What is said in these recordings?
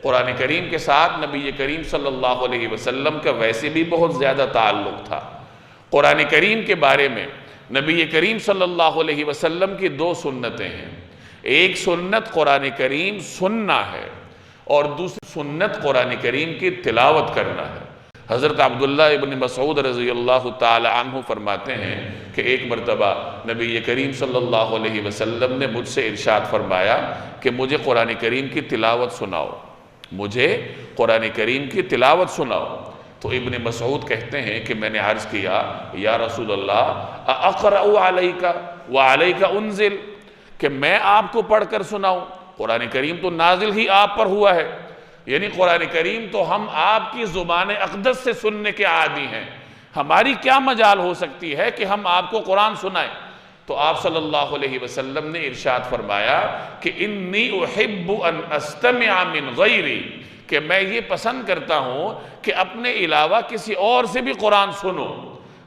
قرآن کریم کے ساتھ نبی کریم صلی اللہ علیہ وسلم کا ویسے بھی بہت زیادہ تعلق تھا۔ قرآن کریم کے بارے میں نبی کریم صلی اللہ علیہ وسلم کی دو سنتیں ہیں۔ ایک سنت قرآن کریم سننا ہے اور دوسری سنت قرآن کریم کی تلاوت کرنا ہے۔ حضرت عبداللہ ابن مسعود رضی اللہ تعالی عنہ فرماتے ہیں کہ ایک مرتبہ نبی کریم صلی اللہ علیہ وسلم نے مجھ سے ارشاد فرمایا کہ مجھے قرآن کریم کی تلاوت سناؤ، مجھے قرآن کریم کی تلاوت سناؤ۔ تو ابن مسعود کہتے ہیں کہ میں نے عرض کیا یا رسول اللہ اقرأ علیک وعلیک انزل، کہ میں آپ کو پڑھ کر سناؤں؟ قرآن کریم تو نازل ہی آپ پر ہوا ہے، یعنی قرآن کریم تو ہم آپ کی زبان اقدس سے سننے کے عادی ہیں، ہماری کیا مجال ہو سکتی ہے کہ ہم آپ کو قرآن سنائیں؟ تو آپ صلی اللہ علیہ وسلم نے ارشاد فرمایا کہ انی احب ان استمع من غیری، کہ میں یہ پسند کرتا ہوں کہ اپنے علاوہ کسی اور سے بھی قرآن سنو۔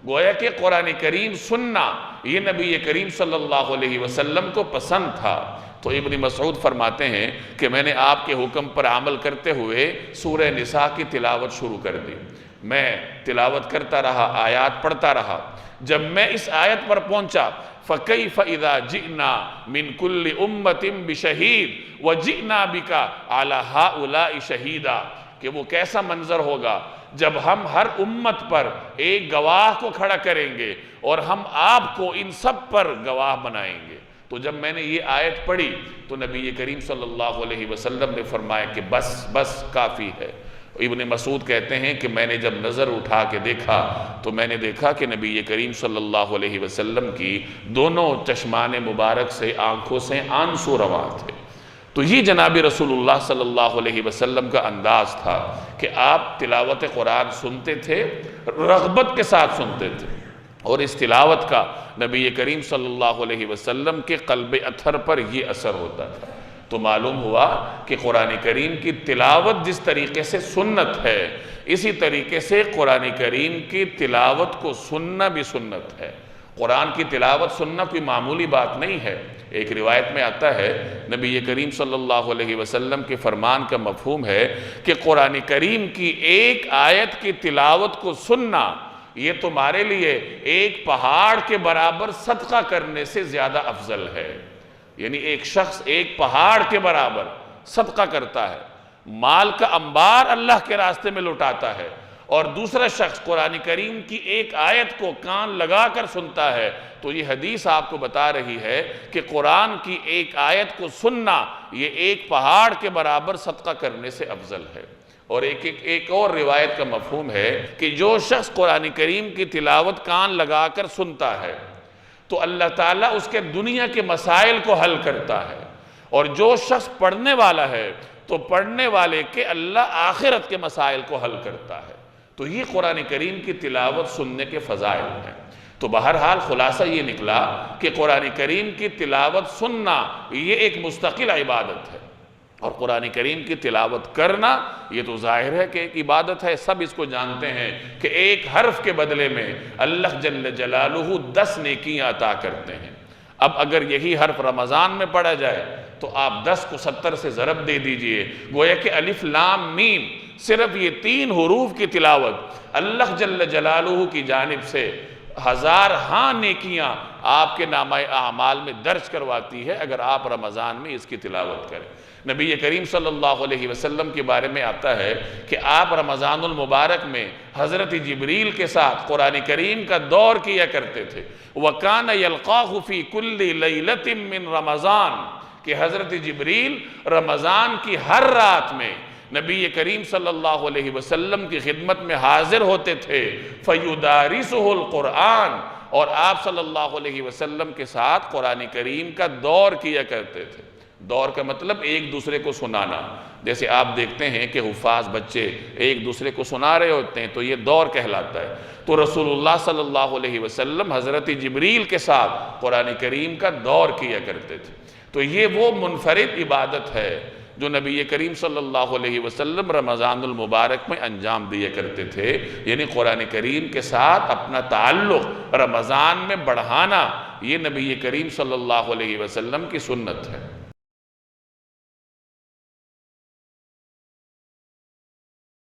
گویا کہ قرآن کریم سننا یہ نبی کریم صلی اللہ علیہ وسلم کو پسند تھا۔ تو ابن مسعود فرماتے ہیں کہ میں نے آپ کے حکم پر عمل کرتے ہوئے سورہ نساء کی تلاوت شروع کر دی، میں تلاوت کرتا رہا، آیات پڑھتا رہا۔ جب میں اس آیت پر پہنچا فَكَيْفَ إِذَا جِئْنَا مِن كُلِّ أُمَّةٍ بِشَهِيدٍ وَجِئْنَا بِكَ عَلَى هَؤُلَاءِ شَهِيدًا، کہ وہ کیسا منظر ہوگا جب ہم ہر امت پر ایک گواہ کو کھڑا کریں گے اور ہم آپ کو ان سب پر گواہ بنائیں گے۔ تو جب میں نے یہ آیت پڑھی تو نبی کریم صلی اللہ علیہ وسلم نے فرمایا کہ بس بس کافی ہے۔ ابن مسعود کہتے ہیں کہ میں نے جب نظر اٹھا کے دیکھا تو میں نے دیکھا کہ نبی کریم صلی اللہ علیہ وسلم کی دونوں چشمان مبارک سے آنکھوں سے آنسو رواں تھے۔ تو یہ جناب رسول اللہ صلی اللہ علیہ وسلم کا انداز تھا کہ آپ تلاوت قرآن سنتے تھے، رغبت کے ساتھ سنتے تھے، اور اس تلاوت کا نبی کریم صلی اللہ علیہ وسلم کے قلب اطہر پر یہ اثر ہوتا تھا۔ تو معلوم ہوا کہ قرآن کریم کی تلاوت جس طریقے سے سنت ہے، اسی طریقے سے قرآن کریم کی تلاوت کو سننا بھی سنت ہے۔ قرآن کی تلاوت سننا کوئی معمولی بات نہیں ہے۔ ایک روایت میں آتا ہے نبی کریم صلی اللہ علیہ وسلم کے فرمان کا مفہوم ہے کہ قرآن کریم کی ایک آیت کی تلاوت کو سننا یہ تمہارے لیے ایک پہاڑ کے برابر صدقہ کرنے سے زیادہ افضل ہے۔ یعنی ایک شخص ایک پہاڑ کے برابر صدقہ کرتا ہے، مال کا انبار اللہ کے راستے میں لٹاتا ہے، اور دوسرا شخص قرآن کریم کی ایک آیت کو کان لگا کر سنتا ہے، تو یہ حدیث آپ کو بتا رہی ہے کہ قرآن کی ایک آیت کو سننا یہ ایک پہاڑ کے برابر صدقہ کرنے سے افضل ہے۔ اور ایک اور روایت کا مفہوم ہے کہ جو شخص قرآن کریم کی تلاوت کان لگا کر سنتا ہے تو اللہ تعالیٰ اس کے دنیا کے مسائل کو حل کرتا ہے، اور جو شخص پڑھنے والا ہے تو پڑھنے والے کے اللہ آخرت کے مسائل کو حل کرتا ہے۔ تو یہ قرآن کریم کی تلاوت سننے کے فضائل ہیں۔ تو بہرحال خلاصہ یہ نکلا کہ قرآن کریم کی تلاوت سننا یہ ایک مستقل عبادت ہے، اور قرآن کریم کی تلاوت کرنا یہ تو ظاہر ہے کہ ایک عبادت ہے، سب اس کو جانتے ہیں کہ ایک حرف کے بدلے میں اللہ جل جلالہ 10 نیکیاں عطا کرتے ہیں۔ اب اگر یہی حرف رمضان میں پڑھا جائے تو آپ 10 کو 70 سے ضرب دے دیجئے، گویا کہ الف لام میم صرف یہ 3 حروف کی تلاوت اللہ جل جلالہ کی جانب سے 1000 نیکیاں آپ کے نامہ اعمال میں درج کرواتی ہے اگر آپ رمضان میں اس کی تلاوت کریں۔ نبی کریم صلی اللہ علیہ وسلم کے بارے میں آتا ہے کہ آپ رمضان المبارک میں حضرت جبریل کے ساتھ قرآن کریم کا دور کیا کرتے تھے۔ وَكَانَ يَلْقَاهُ فِي كُلِّ لَيْلَةٍ مِّن رَمَضَانَ، کہ حضرت جبریل رمضان کی ہر رات میں نبی کریم صلی اللہ علیہ وسلم کی خدمت میں حاضر ہوتے تھے۔ فَيُدَارِسُهُ الْقُرْآنِ، اور آپ صلی اللہ علیہ وسلم کے ساتھ قرآن کریم کا دور کیا کرتے تھے۔ دور کا مطلب ایک دوسرے کو سنانا، جیسے آپ دیکھتے ہیں کہ حفاظ بچے ایک دوسرے کو سنا رہے ہوتے ہیں تو یہ دور کہلاتا ہے۔ تو رسول اللہ صلی اللہ علیہ وسلم حضرت جبریل کے ساتھ قرآن کریم کا دور کیا کرتے تھے۔ تو یہ وہ منفرد عبادت ہے جو نبی کریم صلی اللہ علیہ وسلم رمضان المبارک میں انجام دیا کرتے تھے، یعنی قرآن کریم کے ساتھ اپنا تعلق رمضان میں بڑھانا، یہ نبی کریم صلی اللہ علیہ وسلم کی سنت ہے۔